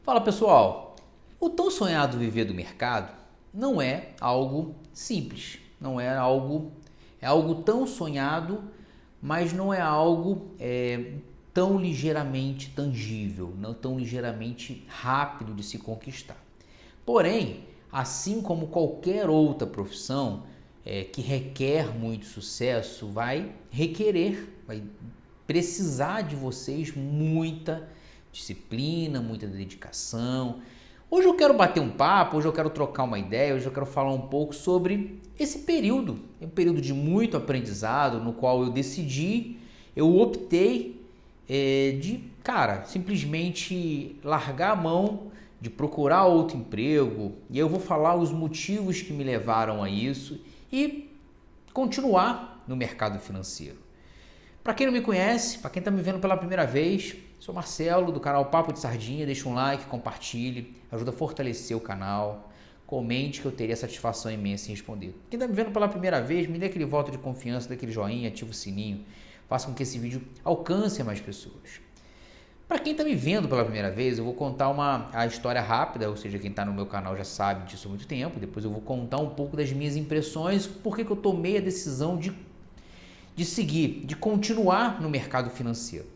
Fala pessoal, o tão sonhado viver do mercado não é algo simples, não é algo, é algo tão sonhado, mas não é algo tão ligeiramente tangível, não tão ligeiramente rápido de se conquistar. Porém, assim como qualquer outra profissão que requer muito sucesso, vai precisar de vocês muita disciplina, muita dedicação. Hoje eu quero bater um papo, hoje eu quero trocar uma ideia, hoje eu quero falar um pouco sobre esse período, um período de muito aprendizado, no qual eu optei simplesmente largar a mão, de procurar outro emprego, e eu vou falar os motivos que me levaram a isso e continuar no mercado financeiro. Para quem não me conhece, para quem está me vendo pela primeira vez, sou Marcelo do canal Papo de Sardinha, deixa um like, compartilhe, ajuda a fortalecer o canal, comente que eu teria satisfação imensa em responder. Quem está me vendo pela primeira vez, me dê aquele voto de confiança, dê aquele joinha, ativa o sininho, faça com que esse vídeo alcance mais pessoas. Para quem está me vendo pela primeira vez, eu vou contar a história rápida, ou seja, quem está no meu canal já sabe disso há muito tempo, depois eu vou contar um pouco das minhas impressões, por que eu tomei a decisão de seguir, de continuar no mercado financeiro.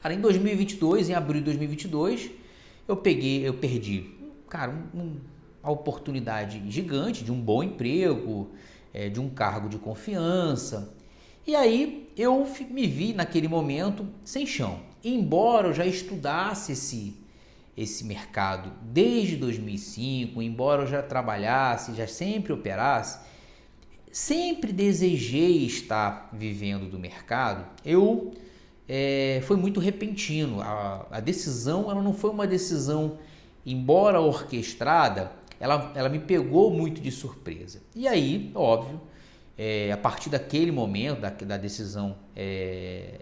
Cara, em 2022, em abril de 2022, eu perdi, uma oportunidade gigante de um bom emprego, de um cargo de confiança. E aí eu me vi naquele momento sem chão. Embora eu já estudasse esse mercado desde 2005, embora eu já trabalhasse, já sempre operasse, sempre desejei estar vivendo do mercado. Foi muito repentino. A decisão, ela não foi uma decisão, embora orquestrada, ela me pegou muito de surpresa. E aí, óbvio, a partir daquele momento, da decisão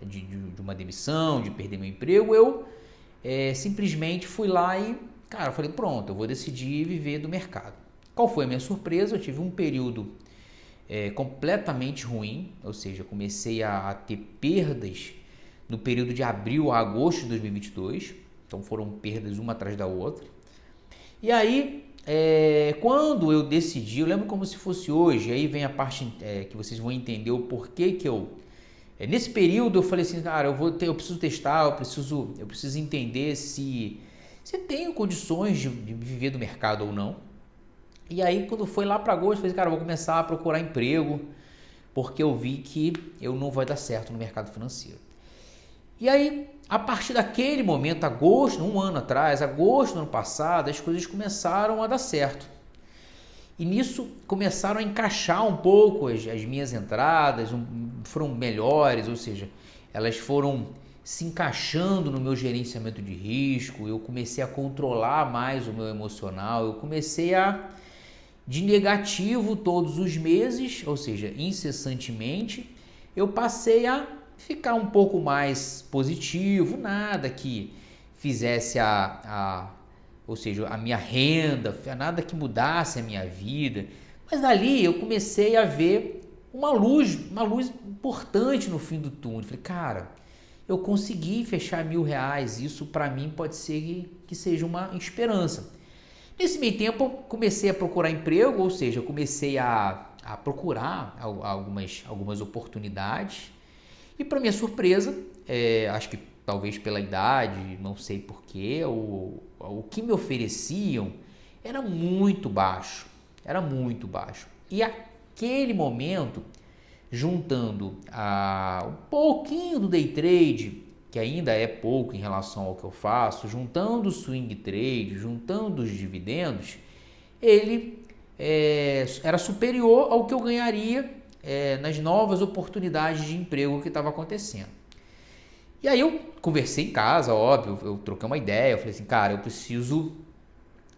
de uma demissão, de perder meu emprego, eu simplesmente fui lá e, falei, pronto, eu vou decidir viver do mercado. Qual foi a minha surpresa? Eu tive um período completamente ruim, ou seja, comecei a ter perdas no período de abril a agosto de 2022, então foram perdas uma atrás da outra. E aí, quando eu decidi, eu lembro como se fosse hoje, aí vem a parte que vocês vão entender o porquê que nesse período eu falei assim, eu preciso testar, eu preciso entender se tenho condições de viver do mercado ou não. E aí, quando foi lá para agosto, eu falei, eu vou começar a procurar emprego, porque eu vi que eu não vai dar certo no mercado financeiro. E aí, a partir daquele momento, agosto, um ano atrás, agosto do ano passado, as coisas começaram a dar certo. E nisso começaram a encaixar um pouco as minhas entradas, foram melhores, ou seja, elas foram se encaixando no meu gerenciamento de risco, eu comecei a controlar mais o meu emocional, eu comecei de negativo todos os meses, ou seja, incessantemente, eu passei a ficar um pouco mais positivo, nada que fizesse ou seja, a minha renda, nada que mudasse a minha vida, mas dali eu comecei a ver uma luz importante no fim do túnel. Falei, eu consegui fechar R$1.000, isso para mim pode ser que seja uma esperança. Nesse meio tempo eu comecei a procurar emprego, ou seja, eu comecei a procurar algumas oportunidades. E para minha surpresa, acho que talvez pela idade, não sei porquê, o que me ofereciam era muito baixo, E aquele momento, juntando um pouquinho do day trade, que ainda é pouco em relação ao que eu faço, juntando o swing trade, juntando os dividendos, ele era superior ao que eu ganharia nas novas oportunidades de emprego que estava acontecendo. E aí eu conversei em casa, óbvio, eu troquei uma ideia, eu falei assim,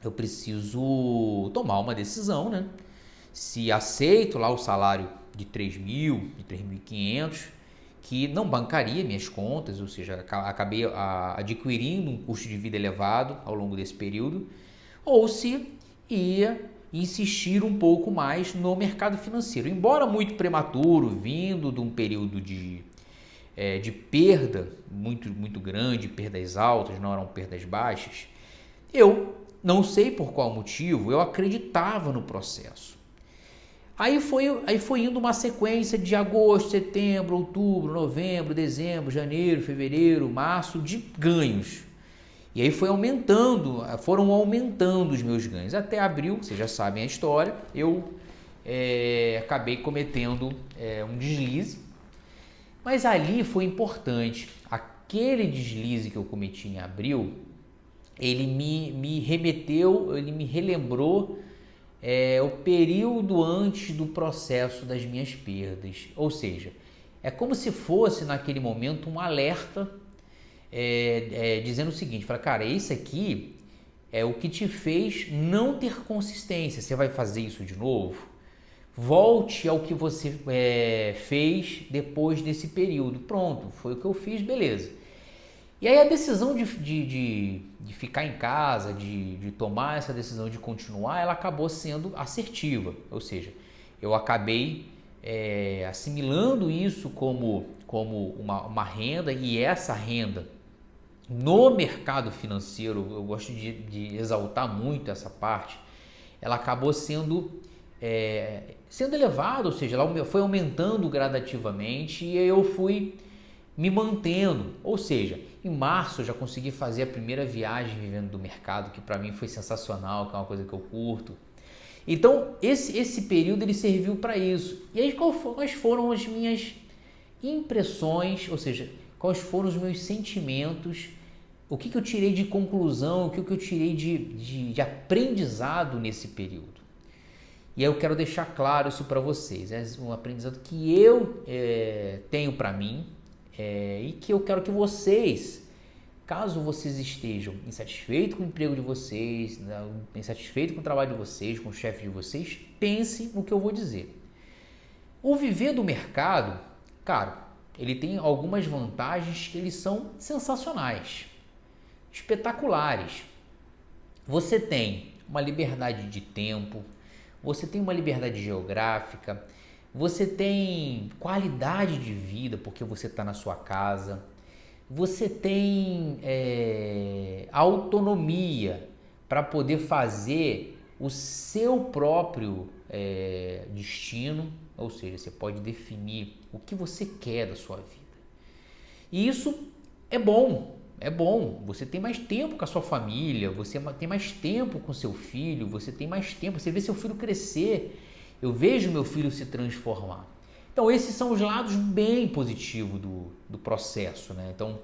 eu preciso tomar uma decisão, né? Se aceito lá o salário de 3.000, de 3.500, que não bancaria minhas contas, ou seja, acabei adquirindo um custo de vida elevado ao longo desse período, ou se ia insistir um pouco mais no mercado financeiro. Embora muito prematuro, vindo de um período de perda muito grande, perdas altas, não eram perdas baixas, Eu não sei por qual motivo, eu acreditava no processo. Aí foi indo uma sequência de agosto, setembro, outubro, novembro, dezembro, janeiro, fevereiro, março, de ganhos. E aí foram aumentando os meus ganhos. Até abril, vocês já sabem a história, eu acabei cometendo um deslize. Mas ali foi importante. Aquele deslize que eu cometi em abril, ele me remeteu, ele me relembrou o período antes do processo das minhas perdas. Ou seja, é como se fosse naquele momento um alerta dizendo o seguinte, fala, cara, esse aqui é o que te fez não ter consistência. Você vai fazer isso de novo? Volte ao que você fez depois desse período. Pronto, foi o que eu fiz, beleza. E aí a decisão de ficar em casa, de tomar essa decisão de continuar, ela acabou sendo assertiva. Ou seja, eu acabei assimilando isso como uma renda, e essa renda no mercado financeiro, eu gosto de exaltar muito essa parte, ela acabou sendo elevada, ou seja, ela foi aumentando gradativamente e eu fui me mantendo. Ou seja, em março eu já consegui fazer a primeira viagem vivendo do mercado, que para mim foi sensacional, que é uma coisa que eu curto. Então, esse período ele serviu para isso. E aí, quais foram as minhas impressões, ou seja, quais foram os meus sentimentos, o que eu tirei de conclusão, o que eu tirei de aprendizado nesse período. E aí eu quero deixar claro isso para vocês, um aprendizado que eu tenho para mim e que eu quero que vocês, caso vocês estejam insatisfeitos com o emprego de vocês, insatisfeitos com o trabalho de vocês, com o chefe de vocês, pensem no que eu vou dizer. O viver do mercado, cara, ele tem algumas vantagens que eles são sensacionais, espetaculares. Você tem uma liberdade de tempo, você tem uma liberdade geográfica, você tem qualidade de vida porque você está na sua casa, você tem autonomia para poder fazer o seu próprio destino, ou seja, você pode definir o que você quer da sua vida. E isso é bom, você tem mais tempo com a sua família, você tem mais tempo com seu filho, você tem mais tempo, você vê seu filho crescer, eu vejo meu filho se transformar. Então esses são os lados bem positivos do processo, né? Então,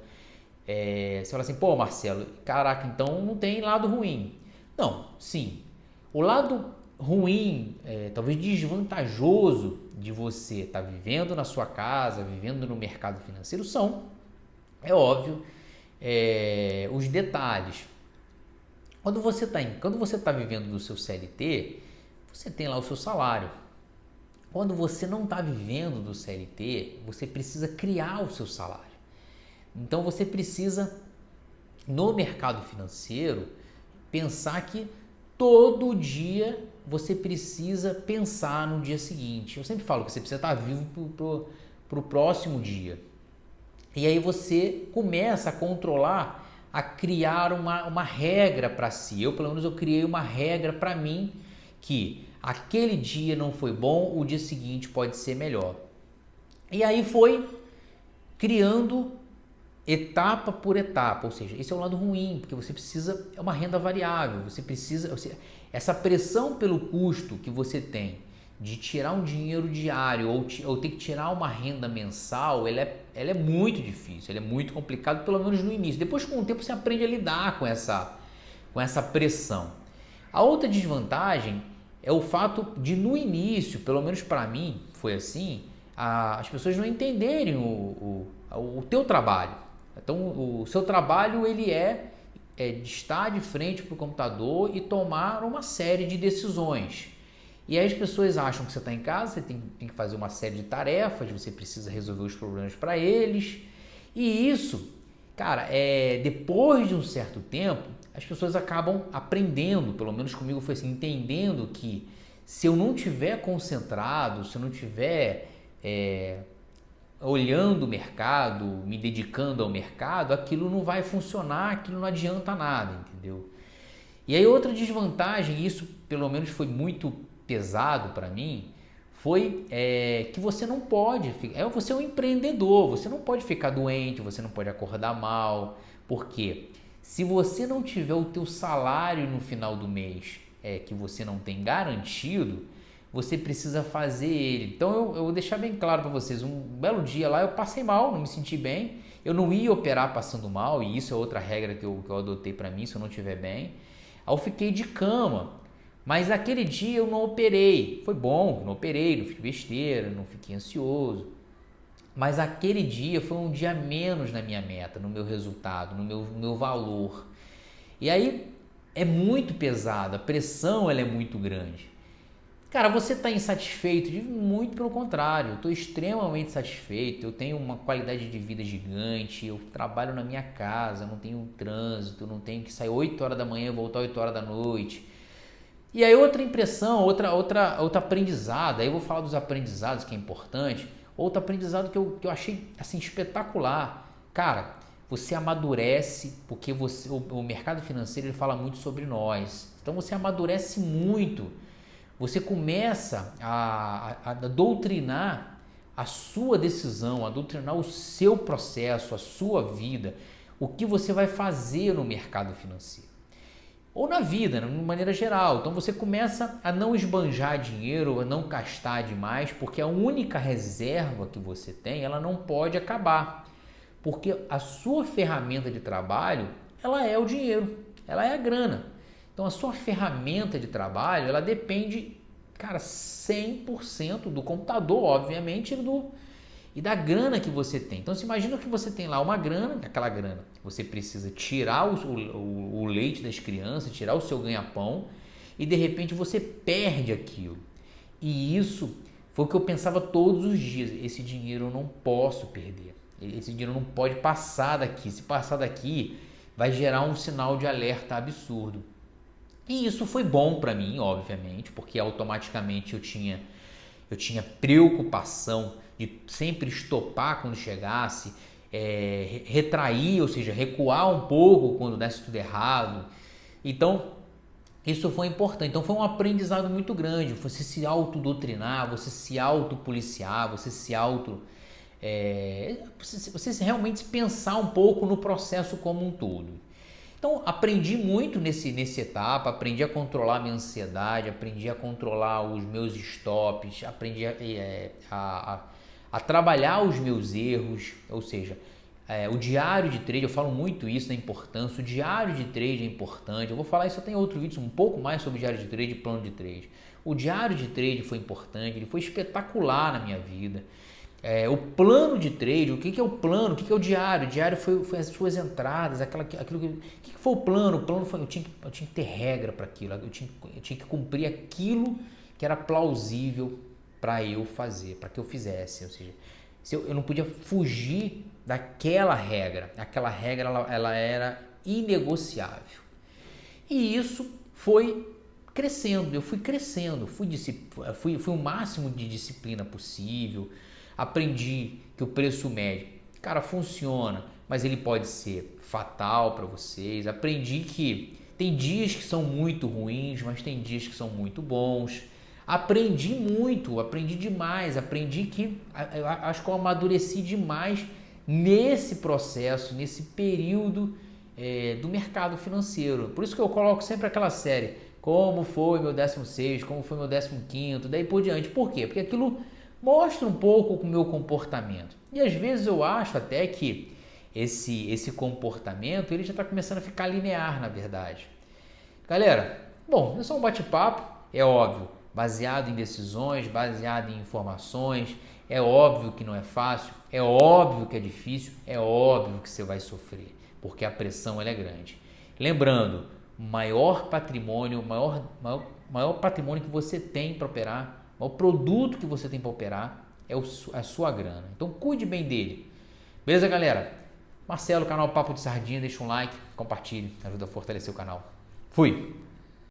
você fala assim, pô Marcelo, caraca, então não tem lado ruim. Não, sim, o lado ruim, talvez desvantajoso de você estar vivendo na sua casa, vivendo no mercado financeiro é óbvio, os detalhes. Quando você está vivendo do seu CLT, você tem lá o seu salário. Quando você não está vivendo do CLT, você precisa criar o seu salário. Então você precisa, no mercado financeiro, pensar que todo dia você precisa pensar no dia seguinte. Eu sempre falo que você precisa estar vivo para o próximo dia. E aí você começa a controlar, a criar uma regra para si. Pelo menos eu criei uma regra para mim que aquele dia não foi bom, o dia seguinte pode ser melhor. E aí foi criando etapa por etapa, ou seja, esse é o lado ruim, porque você precisa, é uma renda variável, essa pressão pelo custo que você tem de tirar um dinheiro diário ou ter que tirar uma renda mensal, ela é muito difícil, ela é muito complicado, pelo menos no início. Depois, com o tempo, você aprende a lidar com essa pressão. A outra desvantagem é o fato de, no início, pelo menos para mim, foi assim, as pessoas não entenderem o teu trabalho. Então, o seu trabalho ele de estar de frente para o computador e tomar uma série de decisões. E aí as pessoas acham que você está em casa, você tem que fazer uma série de tarefas, você precisa resolver os problemas para eles. E isso, cara, depois de um certo tempo, as pessoas acabam aprendendo, pelo menos comigo foi assim, entendendo que se eu não estiver concentrado, se eu não estiver olhando o mercado, me dedicando ao mercado, aquilo não vai funcionar, aquilo não adianta nada, entendeu? E aí outra desvantagem, isso pelo menos foi muito pesado para mim, foi que você não pode, você é um empreendedor, você não pode ficar doente, você não pode acordar mal, porque se você não tiver o teu salário no final do mês, que você não tem garantido, você precisa fazer ele. Então eu vou deixar bem claro para vocês, um belo dia lá eu passei mal, não me senti bem, eu não ia operar passando mal, e isso é outra regra que eu adotei para mim, se eu não estiver bem. Aí eu fiquei de cama. Mas aquele dia eu não operei. Foi bom, não operei, não fiz besteira, não fiquei ansioso. Mas aquele dia foi um dia menos na minha meta, no meu resultado, no meu valor. E aí é muito pesado, a pressão ela é muito grande. Cara, você está insatisfeito? Muito pelo contrário, eu estou extremamente satisfeito, eu tenho uma qualidade de vida gigante, eu trabalho na minha casa, não tenho trânsito, não tenho que sair 8 horas da manhã e voltar 8 horas da noite. E aí outra impressão, outro aprendizado, aí eu vou falar dos aprendizados que é importante, outro aprendizado que eu achei assim espetacular. Cara, você amadurece, porque o mercado financeiro ele fala muito sobre nós, então você amadurece muito, você começa a doutrinar a sua decisão, a doutrinar o seu processo, a sua vida, o que você vai fazer no mercado financeiro. Ou na vida, de maneira geral. Então você começa a não esbanjar dinheiro, a não gastar demais, porque a única reserva que você tem, ela não pode acabar. Porque a sua ferramenta de trabalho, ela é o dinheiro, ela é a grana. Então a sua ferramenta de trabalho, ela depende, cara, 100% do computador, obviamente, e da grana que você tem. Então, você imagina que você tem lá uma grana, aquela grana, você precisa tirar o leite das crianças, tirar o seu ganha-pão, e de repente você perde aquilo. E isso foi o que eu pensava todos os dias. Esse dinheiro eu não posso perder. Esse dinheiro não pode passar daqui. Se passar daqui, vai gerar um sinal de alerta absurdo. E isso foi bom para mim, obviamente, porque automaticamente eu tinha preocupação de sempre estopar quando chegasse, retrair, ou seja, recuar um pouco quando desse tudo errado. Então, isso foi importante. Então, foi um aprendizado muito grande. Você se autodoutrinar, você se autopoliciar, você realmente pensar um pouco no processo como um todo. Então, aprendi muito nessa etapa, aprendi a controlar a minha ansiedade, aprendi a controlar os meus stops, aprendi a trabalhar os meus erros, ou seja, o diário de trade, eu falo muito isso da importância, o diário de trade é importante, eu vou falar isso, eu tenho outro vídeo um pouco mais sobre diário de trade e plano de trade. O diário de trade foi importante, ele foi espetacular na minha vida. O plano de trade, o que é o plano, o que é o diário? O diário foi as suas entradas, o que foi o plano? O plano foi, eu tinha que ter regra para aquilo, eu tinha que cumprir aquilo que era plausível para eu fazer, para que eu fizesse, ou seja, eu não podia fugir daquela regra, aquela regra ela era inegociável. E isso foi crescendo, eu fui crescendo, fui o máximo de disciplina possível. Aprendi que o preço médio, cara, funciona, mas ele pode ser fatal para vocês. Aprendi que tem dias que são muito ruins, mas tem dias que são muito bons. Aprendi muito, aprendi demais, aprendi que acho que eu amadureci demais nesse processo, nesse período do mercado financeiro. Por isso que eu coloco sempre aquela série, como foi meu 16º, como foi meu 15º, daí por diante. Por quê? Porque aquilo mostra um pouco o meu comportamento. E às vezes eu acho até que esse comportamento ele já está começando a ficar linear, na verdade. Galera, bom, é só um bate-papo, é óbvio, baseado em decisões, baseado em informações, é óbvio que não é fácil, é óbvio que é difícil, é óbvio que você vai sofrer, porque a pressão ela é grande. Lembrando, maior patrimônio que você tem para operar, o produto que você tem para operar é a sua grana. Então cuide bem dele. Beleza, galera? Marcelo, canal Papo de Sardinha, deixa um like, compartilhe, ajuda a fortalecer o canal. Fui!